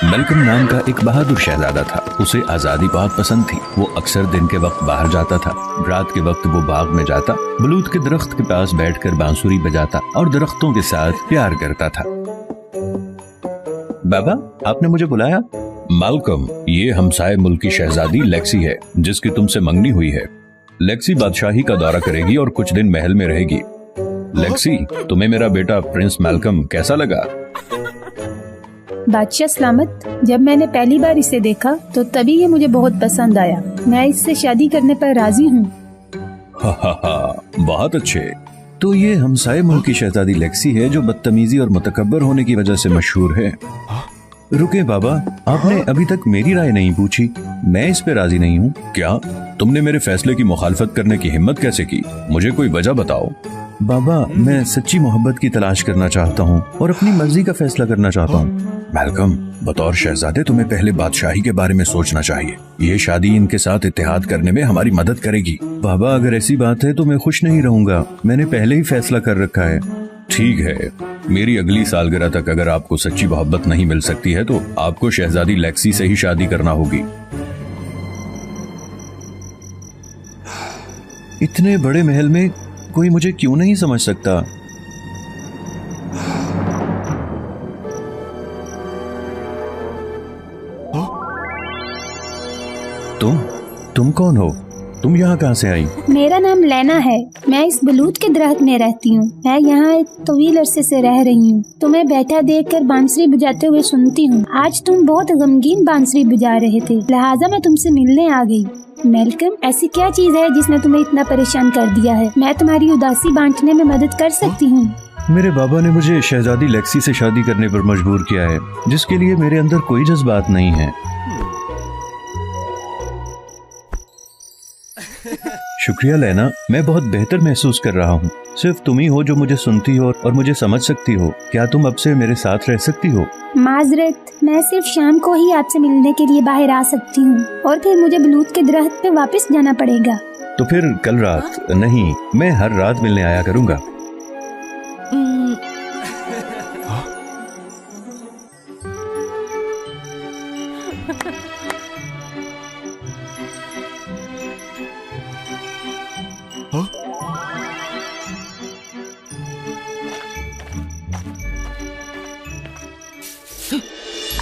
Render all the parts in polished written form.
Malcolm नाम का एक बहादुर शहजादा था। उसे आजादी बहुत पसंद थी। वो अक्सर दिन के वक्त बाहर जाता था। रात के वक्त वो बाग में जाता, बलूत के दरख्त के पास बैठकर बांसुरी बजाता और दरख्तों के साथ प्यार करता था। बाबा, आपने मुझे बुलाया? मेलकम, ये हमसाए मुल्क की शहजादी लेक्सी है, जिसकी तुमसे मंगनी हुई है। लेक्सी बादशाही का दौरा करेगी और कुछ दिन महल में रहेगी। लेक्सी, तुम्हें मेरा बेटा प्रिंस मेलकम कैसा लगा? बादशाह सलामत, जब मैंने पहली बार इसे देखा तो तभी ये मुझे बहुत पसंद आया। मैं इससे शादी करने पर राजी हूँ। बहुत अच्छे। तो ये हमसाए मुल्क की शहजादी लेक्सी है, जो बदतमीजी और मुतकब्बर होने की वजह से मशहूर है। रुके बाबा, आपने अभी तक मेरी राय नहीं पूछी। मैं इस पे राजी नहीं हूँ। क्या तुमने मेरे फैसले की मुखालफत करने की हिम्मत कैसे की? मुझे कोई वजह बताओ। बाबा, मैं सच्ची मोहब्बत की तलाश करना चाहता हूँ और अपनी मर्जी का फैसला करना चाहता हूँ। मेलकम, बतौर शहजादे तुम्हें पहले बादशाही के बारे में सोचना चाहिए। ये शादी इनके साथ इत्तेहाद करने में हमारी मदद करेगी। बाबा, अगर ऐसी बात है तो मैं खुश नहीं रहूंगा। मैंने पहले ही फैसला कर रखा है। ठीक है, मेरी अगली सालगिरह तक अगर आपको सच्ची मोहब्बत नहीं मिल सकती है तो आपको शहजादी लेक्सी से ही शादी करना होगी। इतने बड़े महल में कोई मुझे क्यों नहीं समझ सकता? तुम कौन हो? तुम यहाँ कहाँ से आई? मेरा नाम लेना है। मैं इस बलूत के दरख्त में रहती हूँ। मैं यहाँ एक तवील अरसे से रह रही हूँ। तुम्हें बैठा देखकर बांसुरी बजाते हुए सुनती हूँ। आज तुम बहुत गमगीन बांसुरी बजा रहे थे, लिहाजा मैं तुमसे मिलने आ गई। मेलकम, ऐसी क्या चीज है जिसने तुम्हें इतना परेशान कर दिया है? मैं तुम्हारी उदासी बांटने में मदद कर सकती हूँ। मेरे बाबा ने मुझे शहजादी लेक्सी से शादी करने पर मजबूर किया है, जिसके लिए मेरे अंदर कोई जज्बात नहीं है। शुक्रिया लेना, मैं बहुत बेहतर महसूस कर रहा हूँ। सिर्फ तुम ही हो जो मुझे सुनती हो और मुझे समझ सकती हो। क्या तुम अब से मेरे साथ रह सकती हो? माजरत, मैं सिर्फ शाम को ही आपसे मिलने के लिए बाहर आ सकती हूँ और फिर मुझे बलूत के दरख्त पे वापस जाना पड़ेगा। तो फिर कल रात? नहीं, मैं हर रात मिलने आया करूँगा।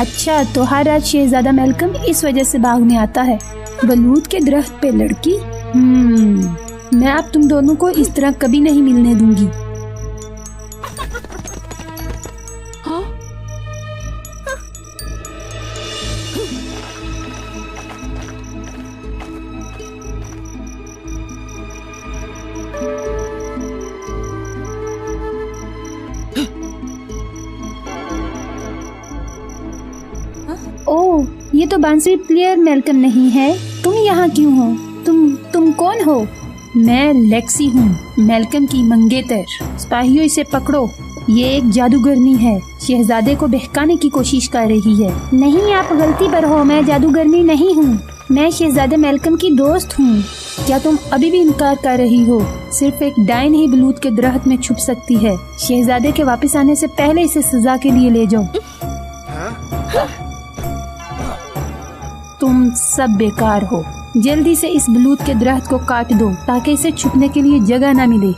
अच्छा, तो हर रात शहजादा मेलकम इस वजह से भागने आता है। बलूत के दरख्त पे लड़की। मैं अब तुम दोनों को इस तरह कभी नहीं मिलने दूंगी। ओह, ये तो बांसुरी प्लेयर मेलकम नहीं है। तुम यहाँ क्यों हो? तुम कौन हो? मैं लेक्सी हूँ, मेलकम की मंगेतर। सिपाहियों, इसे पकड़ो। ये एक जादूगरनी है, शहजादे को बहकाने की कोशिश कर रही है। नहीं, आप गलती पर हो। मैं जादूगरनी नहीं हूँ। मैं शहजादे मेलकम की दोस्त हूँ। क्या तुम अभी भी इनकार कर रही हो? सिर्फ एक डायन ही बलूत के दरख्त में छुप सकती है। शहजादे के वापस आने से पहले इसे सजा के लिए ले जाओ। तुम सब बेकार हो। जल्दी से इस बलूत के दरख्त को काट दो ताकि इसे छुपने के लिए जगह न मिले।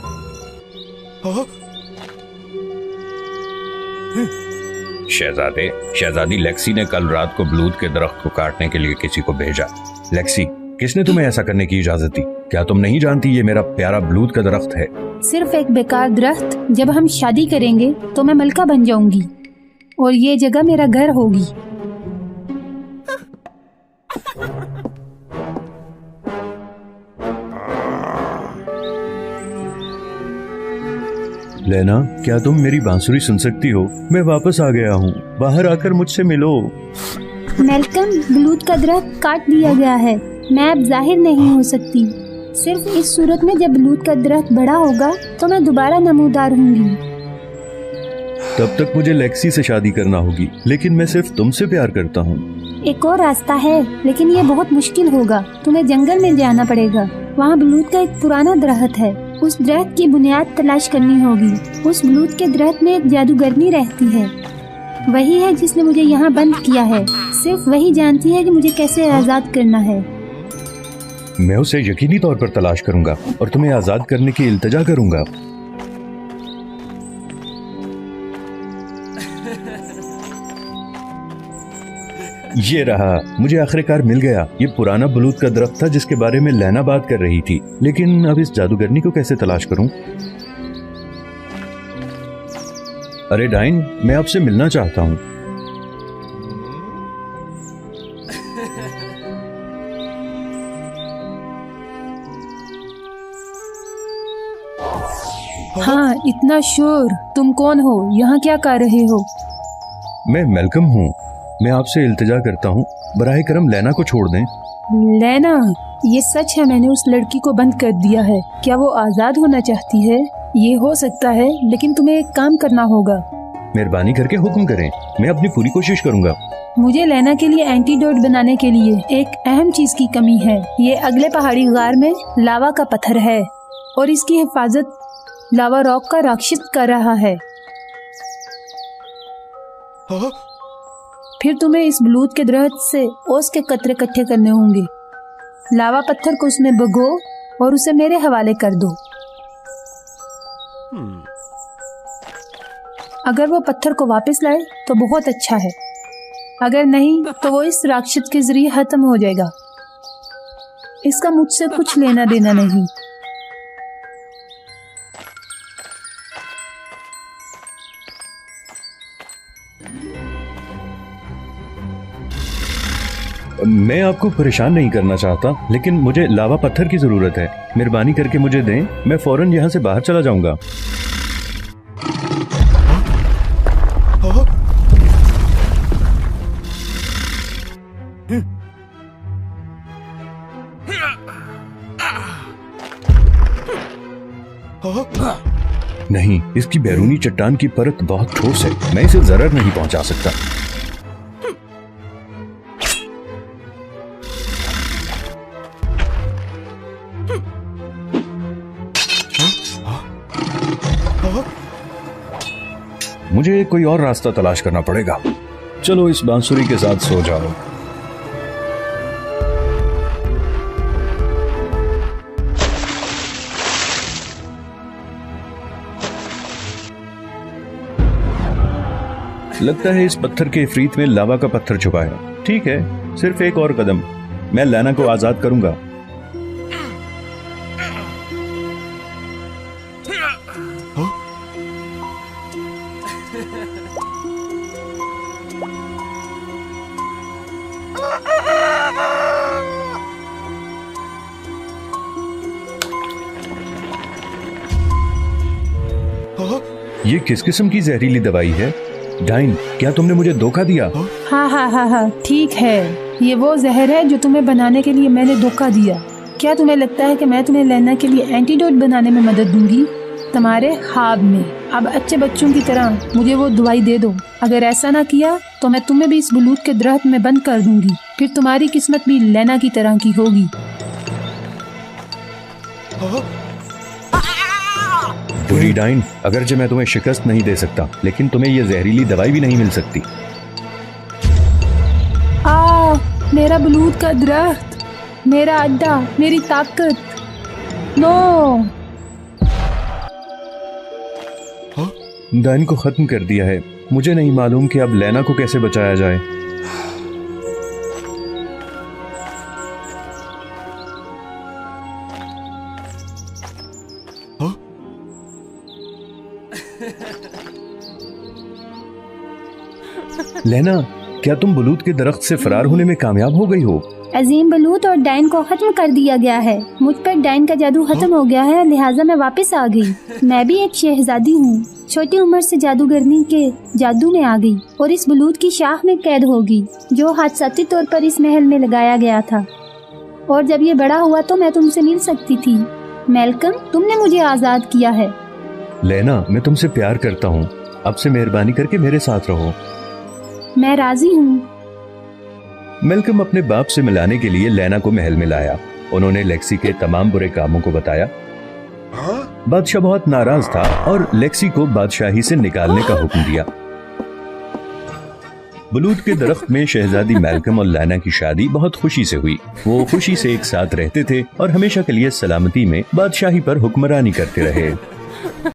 शहजादी लेक्सी ने कल रात को बलूत के दरख्त को काटने के लिए किसी को भेजा। लेक्सी, किसने तुम्हें ऐसा करने की इजाजत दी? क्या तुम नहीं जानती ये मेरा प्यारा बलूत का दरख्त है? सिर्फ एक बेकार दरख्त। जब हम शादी करेंगे तो मैं मलका बन जाऊंगी और ये जगह मेरा घर होगी। लेना, क्या तुम मेरी बांसुरी सुन सकती हो? मैं वापस आ गया हूँ। बाहर आकर मुझसे मिलो। मेलकम, बलूत का दरख्त काट दिया गया है। मैं अब जाहिर नहीं हो सकती। सिर्फ इस सूरत में जब बलूत का दरख्त बड़ा होगा तो मैं दोबारा नमूदार होंगी। तब तक मुझे लेक्सी से शादी करना होगी, लेकिन मैं सिर्फ तुमसे प्यार करता हूँ। एक और रास्ता है, लेकिन ये बहुत मुश्किल होगा। तुम्हें जंगल में जाना पड़ेगा। वहाँ बलूत का एक पुराना दरख्त है। उस दरख्त की बुनियाद तलाश करनी होगी। उस बलूत के दरख्त में एक जादूगरनी रहती है। वही है जिसने मुझे यहाँ बंद किया है। सिर्फ वही जानती है कि मुझे कैसे आजाद करना है। मैं उसे यकीनी तौर पर तलाश करूंगा और तुम्हें आजाद करने की इल्तिजा करूंगा। ये रहा, मुझे आखिरकार मिल गया। ये पुराना बलूत का दरख्त था जिसके बारे में लैना बात कर रही थी। लेकिन अब इस जादूगरनी को कैसे तलाश करूं? अरे डाइन, मैं आपसे मिलना चाहता हूं। हाँ, इतना शोर। तुम कौन हो? यहाँ क्या कर रहे हो? मैं मेलकम हूँ। मैं आपसे इल्तिजा करता हूँ, बराए करम लैना को छोड़ दें। लैना? ये सच है, मैंने उस लड़की को बंद कर दिया है। क्या वो आजाद होना चाहती है? ये हो सकता है, लेकिन तुम्हें एक काम करना होगा। मेहरबानी करके हुक्म करें, मैं अपनी पूरी कोशिश करूंगा। मुझे लैना के लिए एंटीडोट बनाने के लिए एक अहम चीज की कमी है। ये अगले पहाड़ी गार में लावा का पत्थर है और इसकी हिफाजत लावा रॉक का राक्षस कर रहा है। फिर तुम्हें इस बलूत के दरख्त से ओस के कतरे इकट्ठे करने होंगे। लावा पत्थर को उसमें भगो और उसे मेरे हवाले कर दो। अगर वो पत्थर को वापस लाए तो बहुत अच्छा है, अगर नहीं तो वो इस राक्षस के जरिए खत्म हो जाएगा। इसका मुझसे कुछ लेना देना नहीं। मैं आपको परेशान नहीं करना चाहता, लेकिन मुझे लावा पत्थर की जरूरत है। मेहरबानी करके मुझे दें, मैं फौरन यहाँ से बाहर चला जाऊंगा। नहीं, इसकी बैरूनी चट्टान की परत बहुत ठोस है, मैं इसे जरर नहीं पहुंचा सकता। मुझे कोई और रास्ता तलाश करना पड़ेगा। चलो इस बांसुरी के साथ सो जाओ। लगता है इस पत्थर के इफरीत में लावा का पत्थर छुपा है। ठीक है, सिर्फ एक और कदम, मैं लैना को आजाद करूंगा। ये किस किस्म की जहरीली दवाई है? डाइन, क्या तुमने मुझे धोखा दिया? हाँ, ठीक है। ये वो जहर है जो तुम्हें बनाने के लिए मैंने धोखा दिया। क्या तुम्हें लगता है कि मैं तुम्हें लैना के लिए एंटीडोट बनाने में मदद दूंगी? तुम्हारे ख्वाब में। अब अच्छे बच्चों की तरह मुझे वो दवाई दे दो। अगर ऐसा ना किया तो मैं तुम्हें भी इस बलूत के दरख्त में बंद कर दूंगी। फिर तुम्हारी किस्मत भी लैना की तरह की होगी। बुरी डाइन, अगरचे मैं तुम्हें शिकस्त नहीं दे सकता, लेकिन तुम्हें ये जहरीली दवाई भी नहीं मिल सकती। मेरा बलूत का दरख्त, मेरा अड्डा, मेरी ताकत। नो, डाइन को खत्म कर दिया है। मुझे नहीं मालूम कि अब लैना को कैसे बचाया जाए। लैना, क्या तुम बलूत के दरख्त से फरार होने में कामयाब हो गई हो? अजीम बलूत और डाइन को खत्म कर दिया गया है। मुझ पर डाइन का जादू खत्म हो गया है, लिहाजा मैं वापस आ गई। मैं भी एक शहजादी हूँ, छोटी उम्र से जादूगरनी के जादू में आ गई और इस बलूत की शाख में कैद होगी जो हादसाती तौर पर इस महल में लगाया गया था। और जब ये बड़ा हुआ तो मैं तुमसे मिल सकती थी। मेलकम, तुमने मुझे आजाद किया है। लैना, मैं तुमसे प्यार करता हूँ। अब से मेहरबानी करके मेरे साथ रहो। मैं राजी हूँ। मेलकम अपने बाप से मिलाने के लिए लैना को महल में लाया। उन्होंने लेक्सी के तमाम बुरे कामों को बताया। बादशाह बहुत नाराज था और लेक्सी को बादशाही से निकालने का हुक्म दिया। बलूत के दरख्त में शहजादी मैल्कम और लैना की शादी बहुत खुशी से हुई। वो खुशी से एक साथ रहते थे और हमेशा के लिए सलामती में बादशाही पर हुक्मरानी करते रहे।